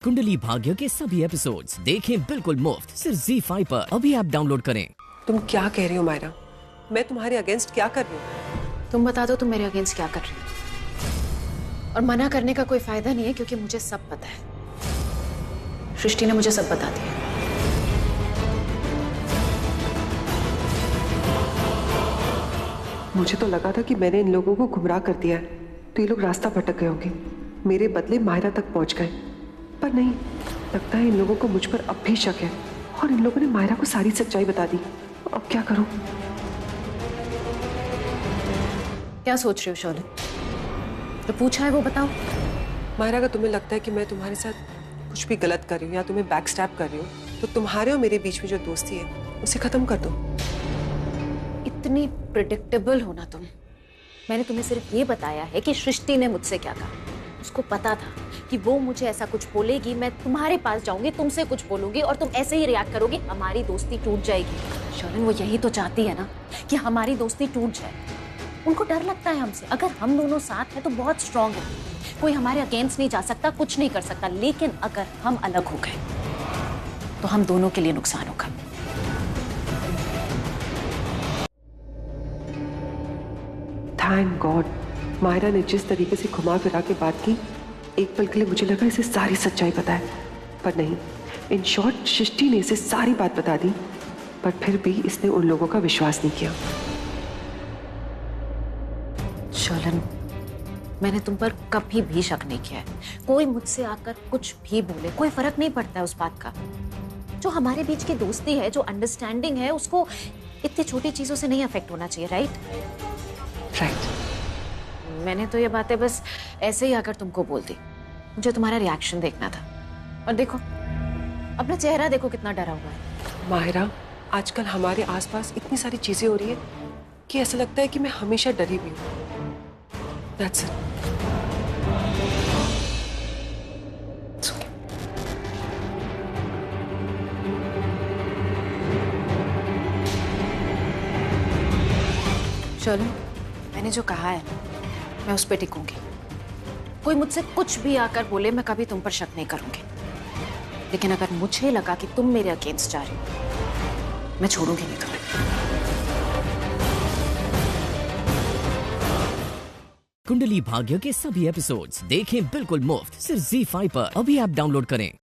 कुंडली भाग्य के सभी एपिसोड्स देखें बिल्कुल मुफ्त सिर्फ ZEE5 पर। अभी ऐप डाउनलोड करें। तुम क्या कह रही हो मायरा? मैं तुम्हारे अगेंस्ट क्या कर रही हूँ? तुम बता दो तुम मेरे अगेंस्ट क्या कर रही हो। और मना करने का कोई फायदा नहीं है क्योंकि मुझे सब पता है। सृष्टि ने मुझे सब बता दिया। मुझे तो लगा था कि मैंने इन लोगों को गुमराह कर दिया है, तो ये लोग रास्ता भटक गए होंगे, मेरे बदले मायरा तक पहुंच गए। पर नहीं, लगता है इन लोगों को मुझ पर अब भी शक है और इन लोगों ने मायरा को सारी सच्चाई बता दी। अब क्या करूं? क्या सोच रही हो शोले? जो पूछा है वो बताओ। मायरा, अगर तुम्हें लगता है कि मैं तुम्हारे साथ कुछ भी गलत कर रही हूँ या तुम्हें बैक स्टैप कर रही हूँ, तो तुम्हारे और मेरे बीच में जो दोस्ती है उसे खत्म कर दो। इतनी प्रिडिक्टेबल हो ना तुम। मैंने तुम्हें सिर्फ ये बताया है कि सृष्टि ने मुझसे क्या कहा। उसको पता था कि वो मुझे ऐसा कुछ बोलेगी, मैं तुम्हारे पास जाऊंगी, तुमसे कुछ बोलूंगी और तुम ऐसे ही रिएक्ट करोगी, हमारी दोस्ती टूट जाएगी। शर्लिन, वो यही तो चाहती है ना कि हमारी दोस्ती टूट जाए। उनको डर लगता है हमसे। अगर हम दोनों साथ हैं तो बहुत स्ट्रांग है, कोई हमारे अगेंस्ट नहीं जा सकता, कुछ नहीं कर सकता। लेकिन अगर हम अलग हो गए तो हम दोनों के लिए नुकसान होगा। थैंक गॉड, मायरा ने जिस तरीके से घुमा फिरा के बात की, एक पल के लिए मुझे लगा इसे सारी सच्चाई पता है, पर नहीं। इन शॉर्ट सृष्टि ने इसे सारी बात बता दी, पर फिर भी इसने उन लोगों का विश्वास नहीं किया। शर्लिन, मैंने तुम पर कभी भी शक नहीं किया है। कोई मुझसे आकर कुछ भी बोले, कोई फर्क नहीं पड़ता है उस बात का। जो हमारे बीच की दोस्ती है, जो अंडरस्टैंडिंग है, उसको इतनी छोटी चीजों से नहीं अफेक्ट होना चाहिए। राइट। मैंने तो ये बातें बस ऐसे ही आकर तुमको बोल दी। मुझे तुम्हारा रिएक्शन देखना था। और देखो, अपना चेहरा देखो कितना डरा हुआ है। माहिरा, आजकल हमारे आसपास इतनी सारी चीजें हो रही है कि ऐसा लगता है कि मैं हमेशा डरी हुई हूँ। That's it. It's okay. Sherlyn, मैंने जो कहा है मैं उस पर टिकूंगी। कोई मुझसे कुछ भी आकर बोले, मैं कभी तुम पर शक नहीं करूंगी। लेकिन अगर मुझे लगा कि तुम मेरे अगेंस्ट जा रही हो, मैं छोड़ूंगी नहीं तुम्हें। कुंडली भाग्य के सभी एपिसोड्स देखें बिल्कुल मुफ्त सिर्फ ZEE5 पर। अभी ऐप डाउनलोड करें।